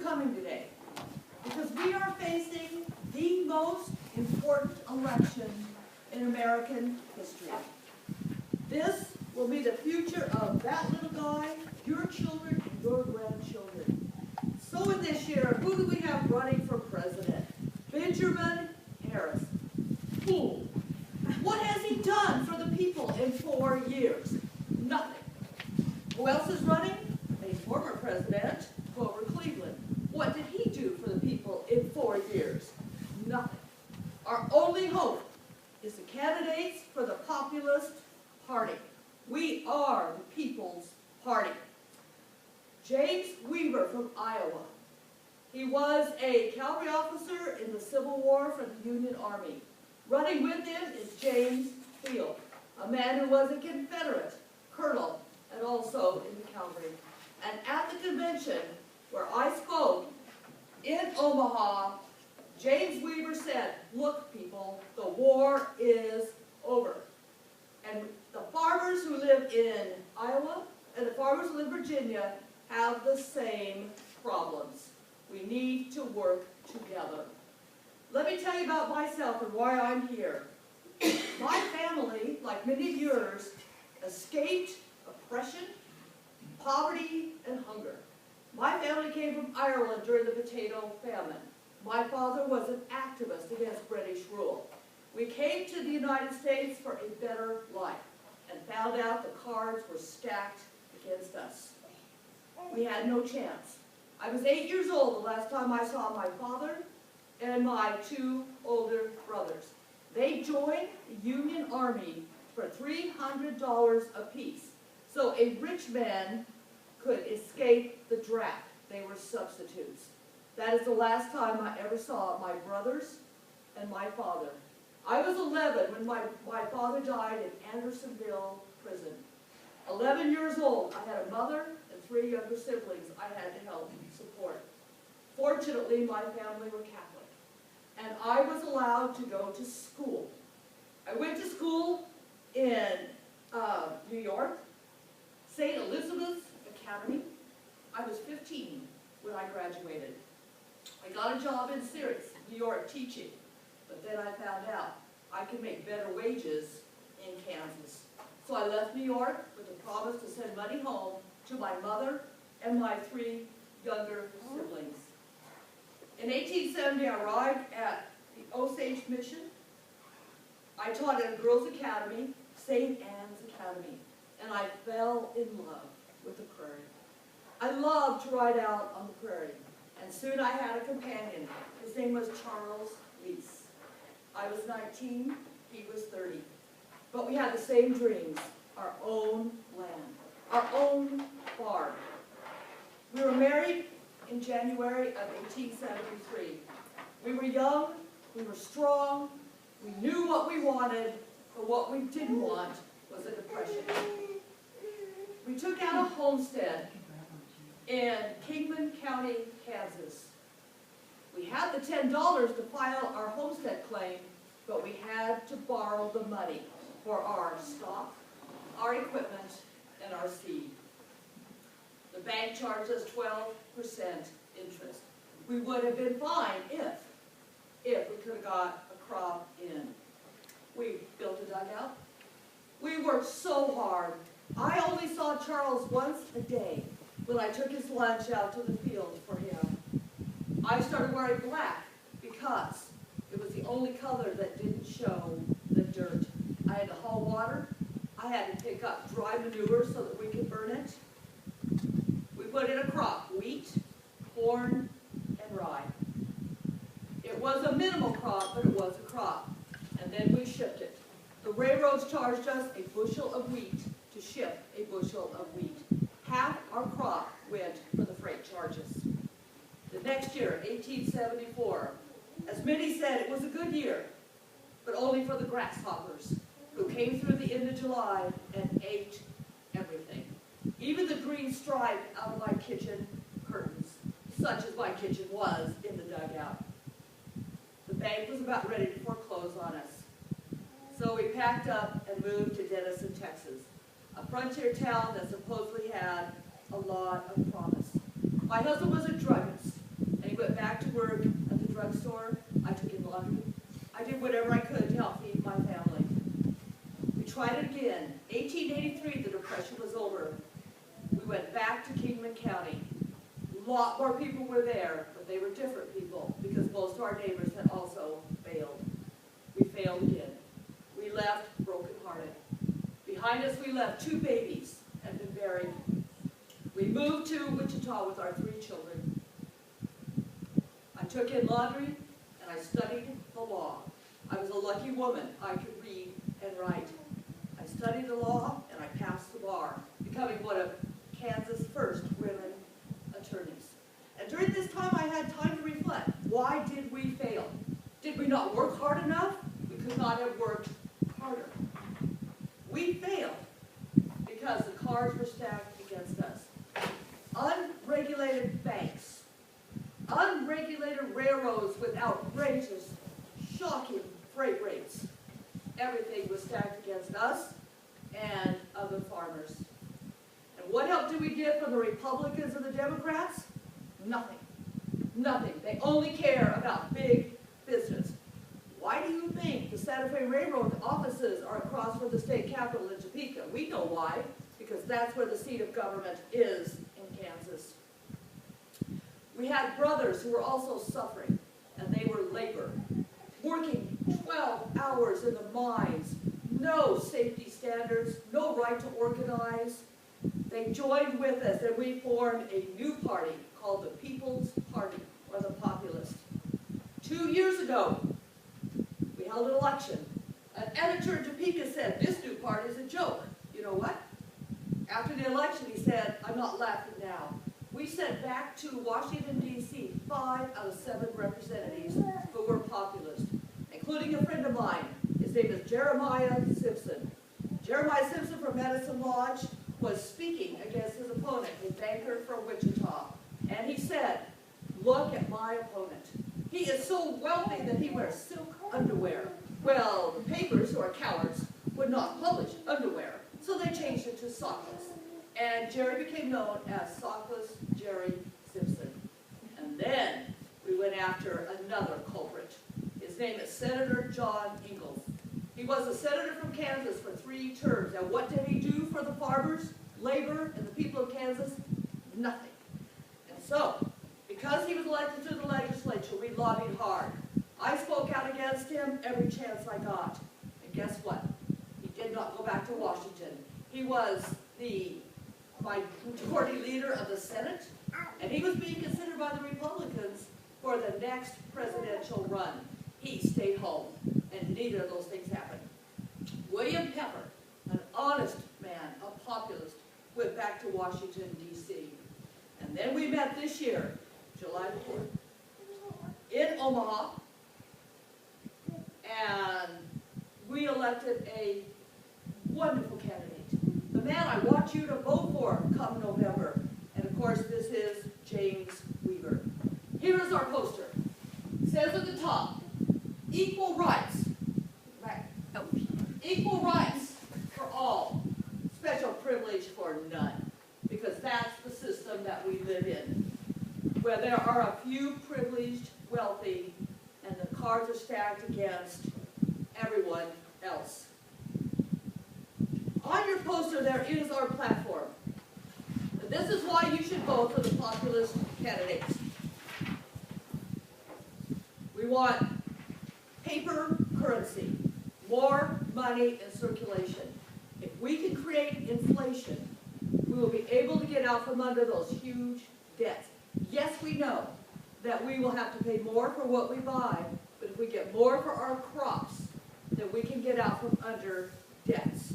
coming today because we are facing the most important election in American history. This will be the future of that little guy, your children, and your grandchildren. So in this year, who do we have running for president? Benjamin Harris. Who? What has he done for the people in 4 years? Nothing. Who else is running? A former president, Grover Cleveland. What did he do for the people in 4 years? Nothing. Our only hope is the candidates for the Populist Party. We are the People's Party. James Weaver from Iowa. He was a cavalry officer in the Civil War for the Union Army. Running with him is James Field, a man who was a Confederate colonel and also in the cavalry. And at the convention where I spoke in Omaha, James Weaver said, "Look, people, the war is over." And the farmers who live in Iowa and the farmers who live in Virginia have the same problems. We need to work together. Let me tell you about myself and why I'm here. My family, like many of yours, escaped oppression, poverty, and hunger. My family came from Ireland during the potato famine. My father was an activist against British rule. We came to the United States for a better life and found out the cards were stacked against us. We had no chance. I was 8 years old the last time I saw my father and my 2 older brothers. They joined the Union Army for $300 apiece, so a rich man could escape the draft. They were substitutes. That is the last time I ever saw my brothers and my father. I was 11 when my father died in Andersonville prison. 11 years old, I had a mother and 3 younger siblings I had to help support. Fortunately, my family were Catholic, and I was allowed to go to school. I went to school in New York, St. Elizabeth's Academy. I was 15 when I graduated. I got a job in Syracuse, New York, teaching, but then I found out I could make better wages in Kansas. So I left New York with a promise to send money home to my mother and my 3 younger siblings. In 1870, I arrived at the Osage Mission. I taught at a girls' academy, St. Anne's Academy, and I fell in love with the prairie. I loved to ride out on the prairie, and soon I had a companion. His name was Charles Lease. I was 19, he was 30. But we had the same dreams, our own land, our own farm. We were married in January of 1873. We were young, we were strong, we knew what we wanted, but what we didn't want was a depression. We took out a homestead in Kingman County, Kansas. We had the $10 to file our homestead claim, but we had to borrow the money for our stock, our equipment, and our seed. The bank charged us 12% interest. We would have been fine if we could have got a crop in. We built a dugout. We worked so hard. I only saw Charles once a day when I took his lunch out to the field for him. I started wearing black because it was the only color that didn't show the dirt. I had to haul water. I had to pick up dry manure so that we could burn it. We put in a crop, wheat, corn, and rye. It was a minimal crop, but it was a crop. And then we shipped it. The railroads charged us a bushel of wheat to ship a bushel of wheat. Half our crop went for the freight charges. The next year, 1874, as many said, it was a good year, but only for the grasshoppers who came through the end of July and ate everything. Even the green stripe out of my kitchen curtains, such as my kitchen was in the dugout. The bank was about ready to foreclose on us. So we packed up and moved to Denison, Texas, a frontier town that supposedly had a lot of promise. My husband was a druggist. went back to work at the drugstore. I took in laundry. I did whatever I could to help feed my family. We tried it again. 1883, the Depression was over. We went back to Kingman County. A lot more people were there, but they were different people because most of our neighbors had also failed. We failed again. We left brokenhearted. Behind us, we left 2 babies and been buried. We moved to Wichita with our 3 children. I took in laundry and I studied the law. I was a lucky woman. I could read and write. I studied the law and I passed the bar, becoming one of Kansas' first women attorneys. And during this time, I had time to reflect. Why did we fail? Did we not work hard enough? We could not have worked harder. We failed because the cards were stacked against us. Unregulated banks, unregulated railroads with outrageous, shocking freight rates. Everything was stacked against us and other farmers. And what help did we get from the Republicans and the Democrats? Nothing. Nothing. They only care about big business. Why do you think the Santa Fe Railroad offices are across from the state capitol in Topeka? We know why, because that's where the seat of government is in Kansas. We had brothers who were also suffering, and they were labor, working 12 hours in the mines, no safety standards, no right to organize. They joined with us, and we formed a new party called the People's Party, or the Populist. 2 years ago, we held an election. An editor in Topeka said, "This new party is a joke." You know what? After the election, he said, "I'm not laughing now." We sent back to Washington, D.C. 5 out of 7 representatives who were populist, including a friend of mine. His name is Jeremiah Simpson. Jeremiah Simpson from Medicine Lodge was speaking against his opponent, a banker from Wichita. And he said, "Look at my opponent. He is so wealthy that he wears silk underwear." Well, the papers, who are cowards, would not publish underwear, so they changed it to sockless. And Jerry became known as Sockless Jerry Simpson. And then we went after another culprit. His name is Senator John Ingalls. He was a senator from Kansas for 3 terms. And what did he do for the farmers, labor, and the people of Kansas? Nothing. And so, because he was elected to the legislature, we lobbied hard. I spoke out against him every chance I got. And guess what? He did not go back to Washington. He was the majority leader of the Senate, and he was being considered by the Republicans for the next presidential run. He stayed home, and neither of those things happened. William Pepper, an honest man, a populist, went back to Washington, D.C. And then we met this year, July 4th, in Omaha, and we elected a wonderful candidate. The man I want you to vote for come November. And of course, this is James Weaver. Here is our poster. It says at the top, equal rights. Right. Oh. Equal rights for all. Special privilege for none. Because that's the system that we live in, where there are a few privileged, wealthy, and the cards are stacked against everyone else. On your poster, there is our platform. And this is why you should vote for the populist candidates. We want paper currency, more money in circulation. If we can create inflation, we will be able to get out from under those huge debts. Yes, we know that we will have to pay more for what we buy, but if we get more for our crops, then we can get out from under debts.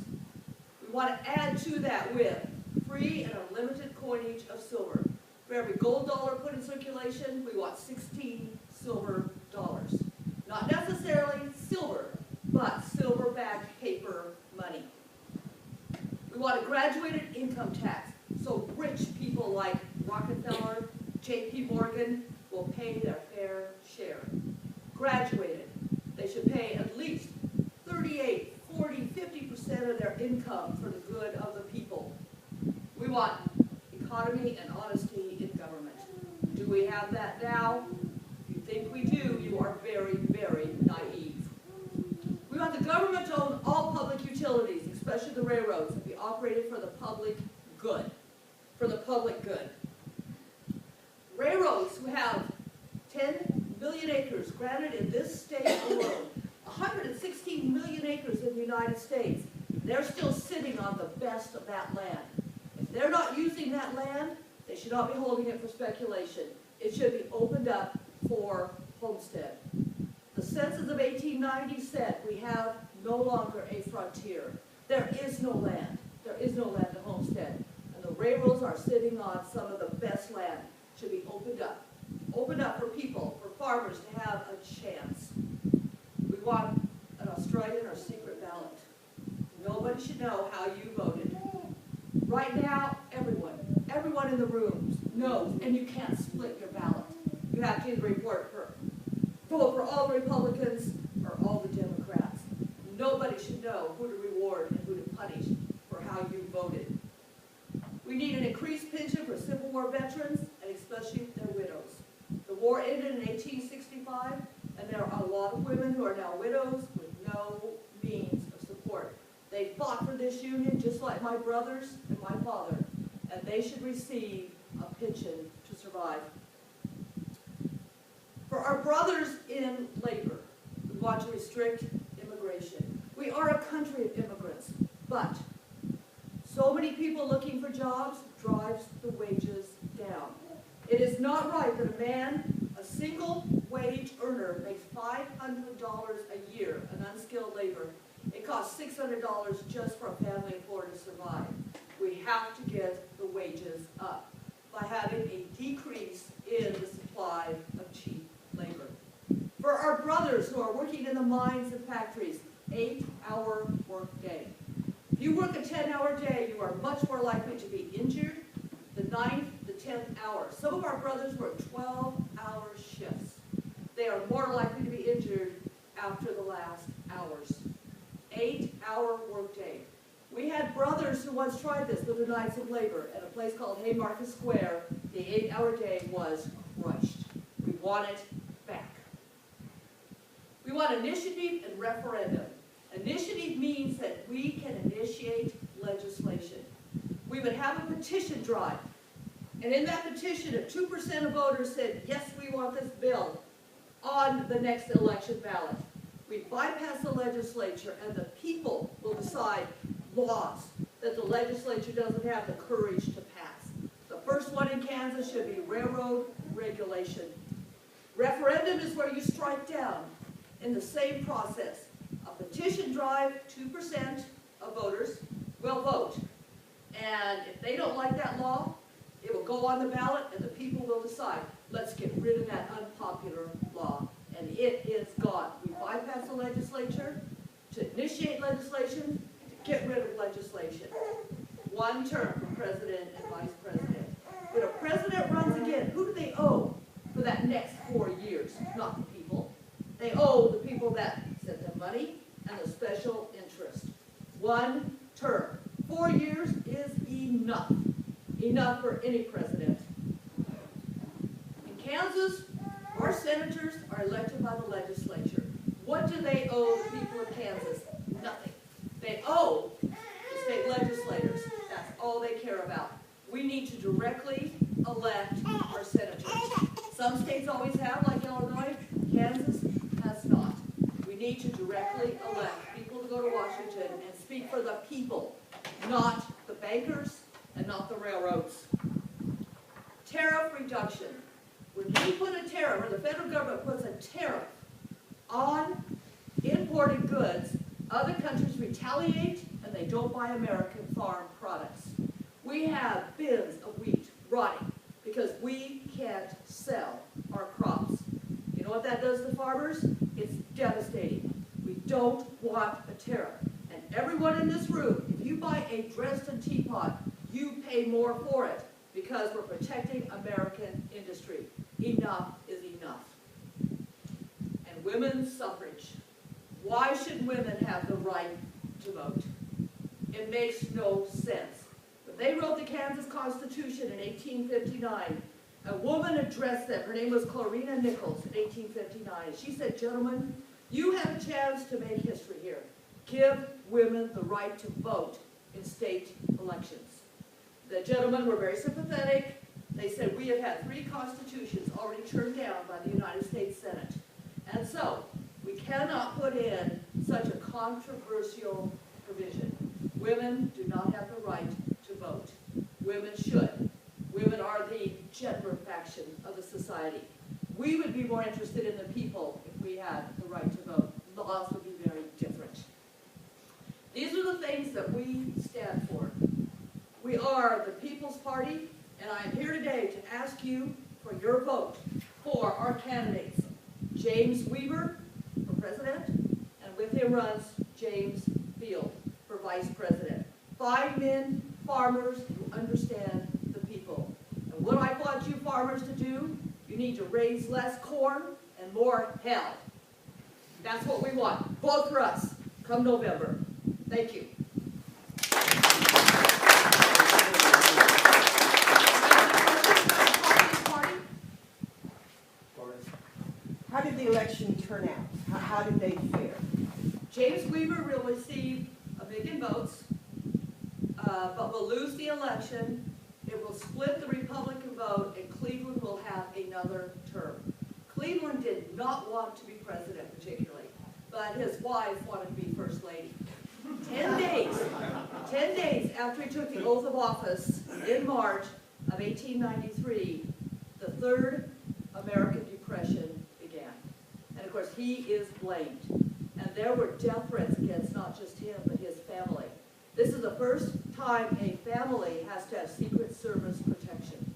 We want to add to that with free and unlimited coinage of silver. For every gold dollar put in circulation, we want 16 silver dollars. Not necessarily silver, but silver-backed paper money. We want a graduated income tax, so rich people like Rockefeller, J.P. Morgan will pay their fair share. Graduated, they should pay at least 38, 40, 50% of their income for the good of the people. We want economy and honesty in government. Do we have that now? If you think we do, you are very, very naive. We want the government to own all public utilities, especially the railroads, and be operated for the public good. For the public good. Railroads who have 10 million acres granted in this state alone, 116 million acres in the United States, they're still sitting on the best of that land. If they're not using that land, they should not be holding it for speculation. It should be opened up for homestead. The census of 1890 said we have no longer a frontier. There is no land. There is no land to homestead. And the railroads are sitting on some of the best land. Should be opened up. Opened up for people, for farmers to have a chance. We want an Australian or secret ballot. Nobody should know how you voted. Right now, everyone in the room knows, and you can't split your ballot. You have to either vote for all the Republicans or all the Democrats. Nobody should know who to reward and who to punish for how you voted. We need an increased pension for Civil War veterans, and especially their widows. The war ended in 1865, and there are a lot of women who are now widows with no means of support. They fought for this union just like my brothers and my father, and they should receive a pension to survive. For our brothers in labor, we want to restrict immigration. We are a country of immigrants, but so many people looking for jobs drives the wages down. It is not right that a man, a single wage earner, makes $500 a year, an unskilled labor. It costs $600 just for a family of four to survive. We have to get the wages up by having a decrease in the supply of cheap labor. For our brothers who are working in the mines and factories, 8-hour work day. If you work a 10-hour day, you are much more likely to be injured the 9th, the 10th hour. Some of our brothers work 12-hour shifts. They are more likely to be injured after the last hours. 8-hour workday. We had brothers who once tried this with the Knights of Labor at a place called Haymarket Square. The 8-hour day was crushed. We want it back. We want initiative and referendum. Initiative means that we can initiate legislation. We would have a petition drive. And in that petition, if 2% of voters said, yes, we want this bill on the next election ballot, we bypass the legislature and the people will decide laws that the legislature doesn't have the courage to pass. The first one in Kansas should be railroad regulation. Referendum is where you strike down in the same process. A petition drive, 2% of voters will vote. And if they don't like that law, it will go on the ballot and the people will decide, let's get rid of that unpopular law. And it is gone. We bypass the legislature to initiate legislation, to get rid of legislation. One term for president and vice president. When a president runs again, who do they owe for that next 4 years? Not the people. They owe the people that sent them money and the special interest. One term. 4 years is enough. Enough for any president. In Kansas, our senators are elected by the legislature. What do they owe the people of Kansas? Nothing. They owe the state legislators. That's all they care about. We need to directly elect our senators. Some states always have, like Illinois. Kansas has not. We need to directly elect people to go to Washington and speak for the people, not the bankers and not the railroads. Tariff reduction. When we put a tariff, or the federal government puts a tariff on imported goods, other countries retaliate and they don't buy American farm products. We have bins of wheat rotting because we can't sell our crops. You know what that does to farmers? It's devastating. We don't want a tariff. And everyone in this room, if you buy a Dresden teapot, you pay more for it because we're protecting American industry. Enough is enough. And women's suffrage. Why should women have the right to vote? It makes no sense. When they wrote the Kansas Constitution in 1859, a woman addressed them. Her name was Clarina Nichols in 1859. She said, gentlemen, you have a chance to make history here. Give women the right to vote in state elections. The gentlemen were very sympathetic. They said, we have had 3 constitutions already turned down by the United States Senate. And so, we cannot put in such a controversial provision. Women do not have the right to vote. Women should. Women are the gentler faction of the society. We would be more interested in the people if we had the right to vote. Laws would be very different. These are the things that we stand for. We are the People's Party, and I am here today to ask you for your vote for our candidates. James Weaver for president, and with him runs James Field for vice president. 5 men, farmers who understand the people. And what I want you farmers to do, you need to raise less corn and more hell. That's what we want. Vote for us come November. Thank you. How did the election turn out? How did they fare? James Weaver will receive 1 million votes, but will lose the election. It will split the Republican vote, and Cleveland will have another term. Cleveland did not want to be president particularly, but his wife wanted to be first lady. 10 days after he took the oath of office in March of 1893, the Third American Depression began. And of course, he is blamed. And there were death threats against not just him, but his family. This is the first time a family has to have Secret Service protection.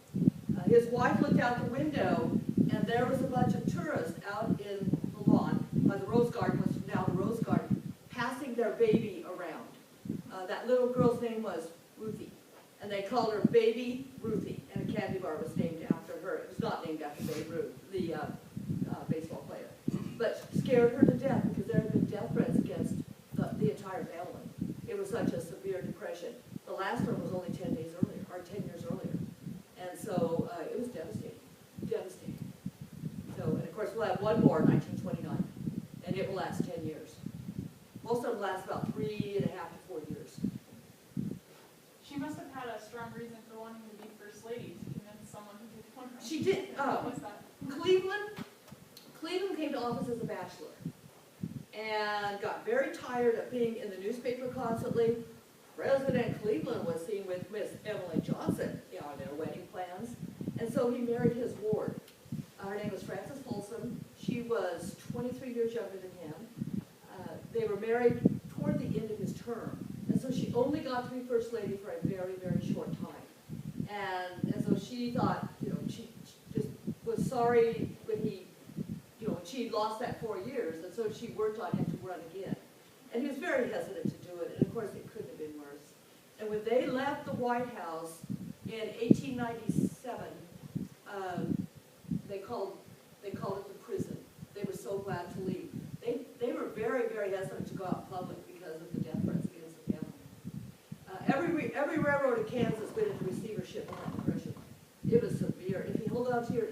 His wife looked out the window, and there was a bunch of tourists out in the lawn by the Rose Garden, which is now the Rose Garden, passing their baby around. That little girl's name was Ruthie, and they called her Baby Ruthie, and a candy bar was named after her. It was not named after Babe Ruth, the baseball player, but scared her to death because there had been death threats against the entire family. It was such a severe depression. The last one was only 10 days earlier, or 10 years earlier, and so it was devastating, devastating. So, and of course, we'll have one more in 1929, and it will last 10 years. Most of them last about 3.5 to 4 years. She must have had a strong reason for wanting to be first lady to convince someone who did one. She did. What was that? Cleveland came to office as a bachelor and got very tired of being in the newspaper constantly. President Cleveland was seen with Miss Emily Johnson on their wedding plans, and so he married his ward. Her name was Frances Folsom. She was 23 years younger than him. They were married toward the end of his term, and so she only got to be first lady for a very, very short time. And so she thought, she just was sorry when he, she lost that 4 years, and so she worked on him to run again. And he was very hesitant to do it, and of course it couldn't have been worse. And when they left the White House in 1897, they called it the prison. They were so glad to leave. They were very, very hesitant to go out in public because of the death threats against the family. Every railroad in Kansas went into receivership in that depression. It was severe. If you held on to your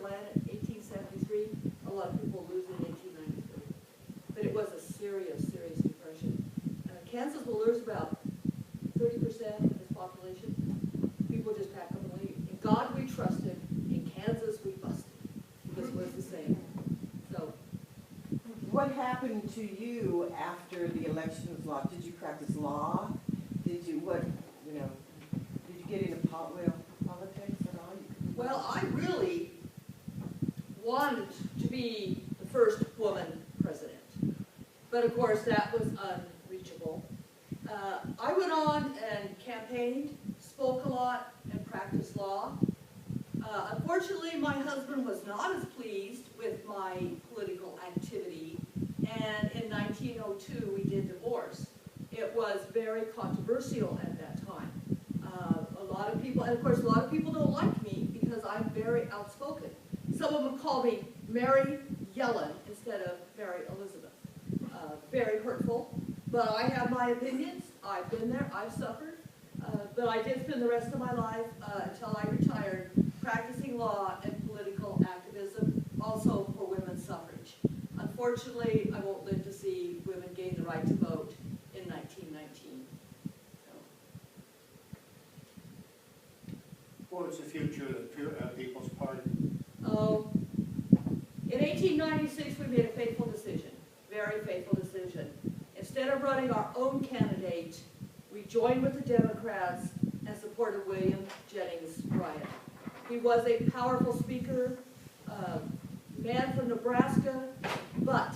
land in 1873, a lot of people lose in 1893. But it was a serious, serious depression. Kansas will lose about 30% of its population. People just pack up and leave. In God we trusted. In Kansas we busted. This was the same. So, what happened to you after the election was lost? Did you practice law? Did you get into politics at all? well, I really wanted to be the first woman president. But of course that was unreachable. I went on and campaigned, spoke a lot, and practiced law. Unfortunately, my husband was not as pleased with my political activity, and in 1902 we did divorce. It was very controversial at that time. A lot of people, and of course a lot of people don't like me because I'm very outspoken. Some of them call me Mary Yellen instead of Mary Elizabeth. Very hurtful, but I have my opinions. I've been there, I've suffered, but I did spend the rest of my life until I retired practicing law and political activism, also for women's suffrage. Unfortunately, I won't live to see women gain the right to vote in 1919. What was the future of the People's Party? Oh, in 1896, we made a fateful decision, very fateful decision. Instead of running our own candidate, we joined with the Democrats and supported William Jennings Bryan. He was a powerful speaker, man from Nebraska, but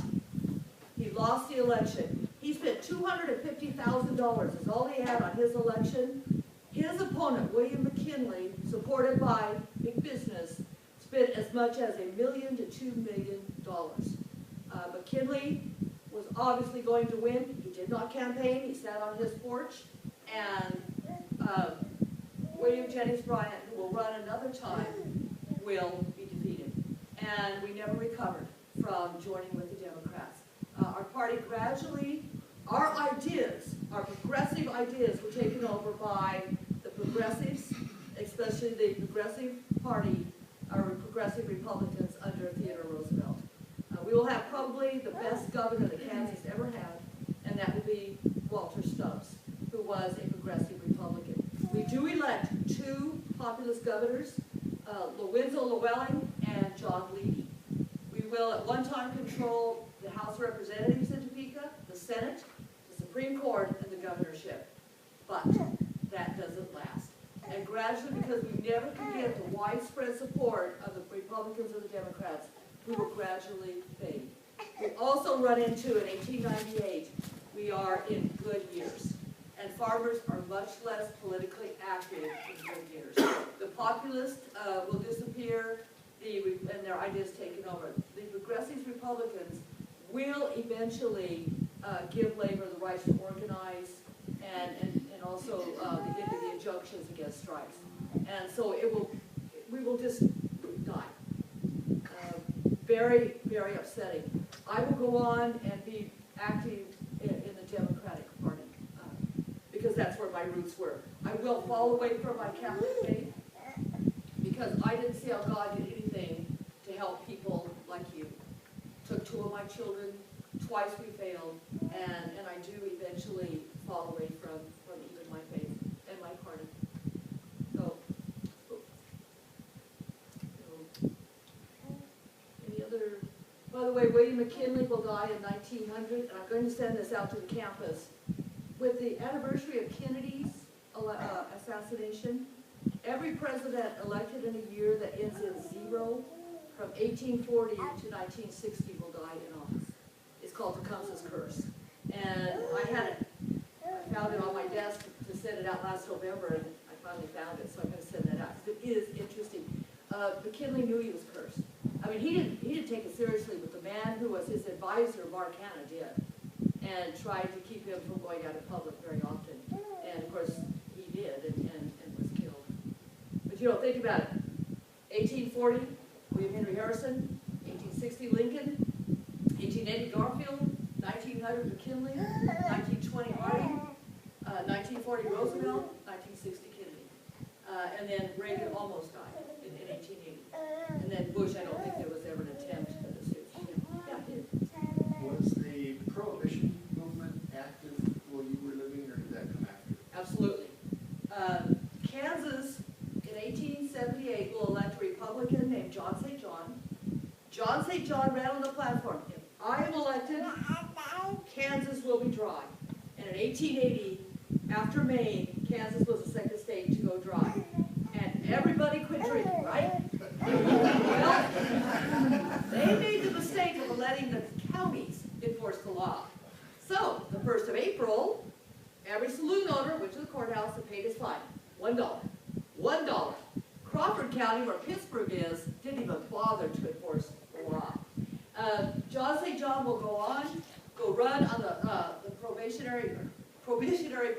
he lost the election. He spent $250,000 is all he had on his election. His opponent, William McKinley, supported by big business, spent as much as $1 million to $2 million. McKinley was obviously going to win. He did not campaign. He sat on his porch. And William Jennings Bryan, who will run another time, will be defeated. And we never recovered from joining with the Democrats. Our party gradually, our ideas, our progressive ideas were taken over by the progressives, especially the Progressive Party, or Progressive Republicans under Theodore Roosevelt. We will have probably the best governor that Kansas ever had, and that will be Walter Stubbs, who was a Progressive Republican. We do elect 2 populist governors, Lorenzo Llewellyn and John Leedy. We will at one time control the House of Representatives in Topeka, the Senate, the Supreme Court, and the governorship. But that doesn't last. And gradually, because we never could get the widespread support of the Republicans or the Democrats, we will gradually fade. We also run into, in 1898, we are in good years. And farmers are much less politically active in good years. The Populist will disappear, and their ideas taken over. The Progressive Republicans will eventually give labor the rights to organize and also the end of the injunctions against strikes. And so we will just die. Very, very upsetting. I will go on and be active in the Democratic Party because that's where my roots were. I will fall away from my Catholic faith because I didn't see how God did anything to help people like you. Took 2 of my children, twice we failed, and I do eventually fall away from even my faith and my party. So, any other? By the way, William McKinley will die in 1900, and I'm going to send this out to the campus. With the anniversary of Kennedy's assassination, every president elected in a year that ends in 0 from 1840 to 1960 will die in office. It's called Tecumseh's Curse. And I found it on my desk to send it out last November, and I finally found it, so I'm going to send that out. It is interesting. McKinley knew he was cursed. I mean, he didn't take it seriously, but the man who was his advisor, Mark Hanna, did, and tried to keep him from going out in public very often. And of course, he did, and was killed. But you know, think about it. 1840, William Henry Harrison. 1860, Lincoln. 1880, Garfield. 1900, McKinley. 1920, Harding. 1940, Roosevelt. 1960, Kennedy. And then Reagan almost died in 1880. And then Bush, I don't think there was ever an attempt at a suit. Yeah, he did. Was the Prohibition movement active while you were living, or did that come after? Absolutely. Kansas, in 1878, will elect a Republican named John St. John. John St. John ran on the platform, if I am elected, Kansas will be dry. And in 1880, after Maine, Kansas was the second state to go dry. And everybody quit drinking, right? Well, they made the mistake of letting the counties enforce the law. So, the 1st of April, every saloon owner went to the courthouse and paid his fine. $1. $1. Crawford County, where Pittsburgh is, didn't even bother to enforce the law. John St. John will go run on the probationary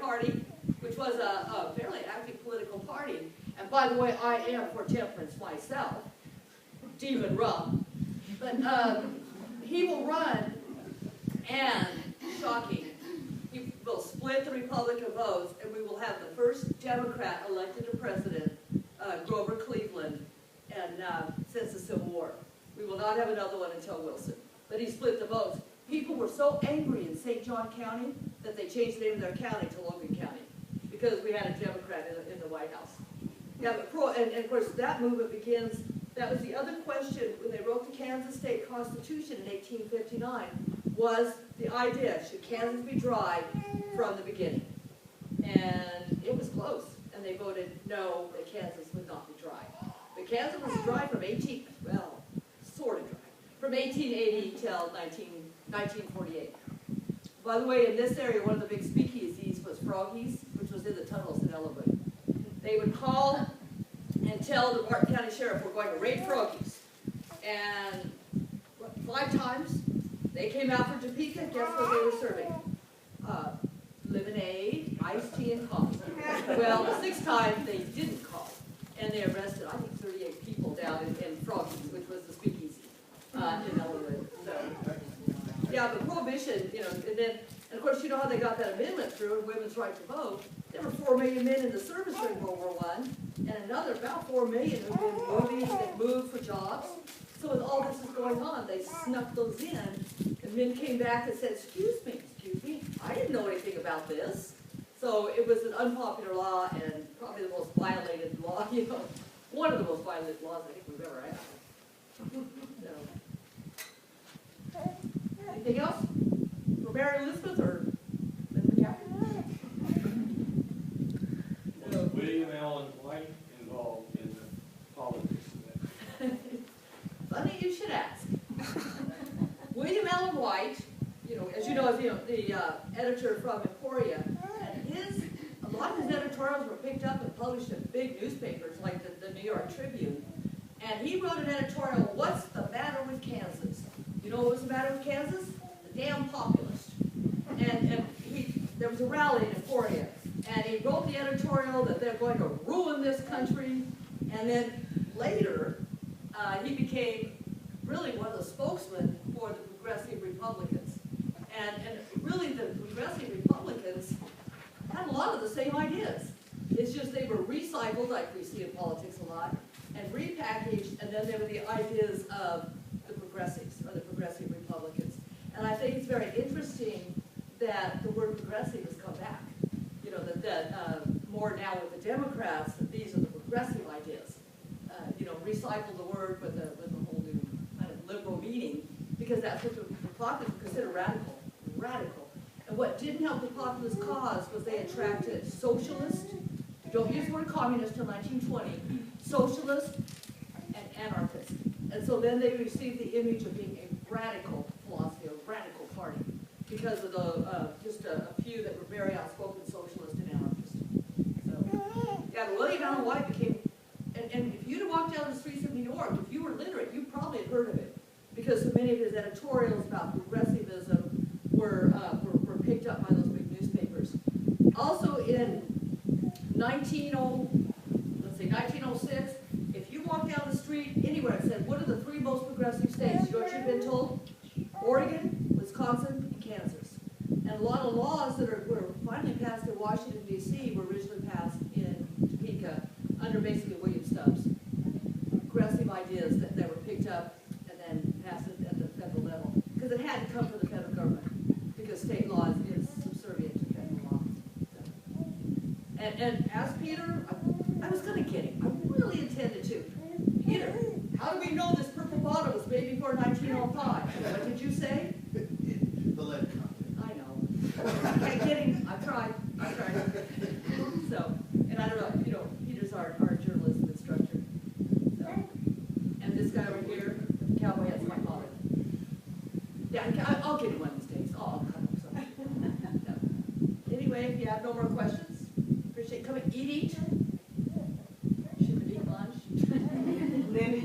party, which was a fairly active political party. And by the way, I am for temperance myself, demon rum. But he will run, and shocking, he will split the Republican votes, and we will have the first Democrat elected to president, Grover Cleveland, since the Civil War. We will not have another one until Wilson. But he split the votes. People were so angry in St. John County that they changed the name of their county to Logan County because we had a Democrat in the White House. Yeah, but and of course that movement begins. That was the other question when they wrote the Kansas State Constitution in 1859, was the idea, should Kansas be dry from the beginning? And it was close, and they voted no, that Kansas would not be dry. But Kansas was dry from sort of dry, from 1880 till 1948. By the way, in this area, one of the big speakeasies was Froggy's, which was in the tunnels in Ellerwood. They would call and tell the Martin County Sheriff, we're going to raid Froggy's. And 5 times, they came out for Topeka, guess what they were serving? Lemonade, iced tea, and coffee. Well, the 6th time, they didn't call. And they arrested, I think, 38 people down in Froggy's, which was the speakeasy in Ellerwood. So, yeah, but Prohibition, and of course, you know how they got that amendment through, women's right to vote. There were 4 million men in the service during World War I, and another about 4 million who've been moving, that moved for jobs. So as all this is going on, they snuck those in, and men came back and said, excuse me, I didn't know anything about this. So it was an unpopular law, and probably the most violated law, one of the most violated laws I think we've ever had. So. Anything else? For Mary Elizabeth or McCaffery? Was William Allen White involved in the politics of that? Funny you should ask. William Allen White, as you know, is the editor from Emporia, and a lot of his editorials were picked up and published in big newspapers like the New York Tribune. And he wrote an editorial, "What's the matter with Kansas?" You know what was the matter with Kansas? The damn Populist. And there was a rally in Emporia, and he wrote the editorial that they're going to ruin this country. And then later, he became really one of the spokesmen for the Progressive Republicans. And really, the Progressive Republicans had a lot of the same ideas. It's just they were recycled, like we see in politics a lot, and repackaged, and then there were the ideas of the progressives, or the Progressive Republicans. And I think it's very interesting that the word progressive has come back. That more now with the Democrats, that these are the progressive ideas. Recycle the word with a whole new kind of liberal meaning, because that's what the populists consider radical. And what didn't help the populist cause was they attracted socialists, don't use the word communist until 1920, socialists and anarchists. And so then they received the image of being a radical philosophy, a radical party, because of the just a few that were very outspoken socialists and anarchists. So, yeah, William Allen White became, and if you'd have walked down the streets of New York, if you were literate, you probably had heard of it, because so many of his editorials about progressivism were picked up by those big newspapers. Also in 1906, if you walk down the street anywhere and said, what are the 3 most progressive states? You know what you've been told? Oregon, Wisconsin, and Kansas. And a lot of laws that were finally passed in Washington, D.C. were originally passed in Topeka under basically William Stubbs. Progressive ideas that were picked up and then passed at the federal level. Because it had to come from the federal government, because state law is subservient to federal law. So. And as Peter, I was going to get him. I really intended to. Peter, how do we know this purple bottle was made before 1905? What did you say? The lead content. I know. I can't get him. I tried. So, and I don't know, Peter's our journalism instructor. So, and this guy over here, cowboy, that's my father. Yeah, I'll get him one of these days. I'll cut him some. So, anyway, if you have no more questions, appreciate coming. Eat. Should we eat lunch? Linda,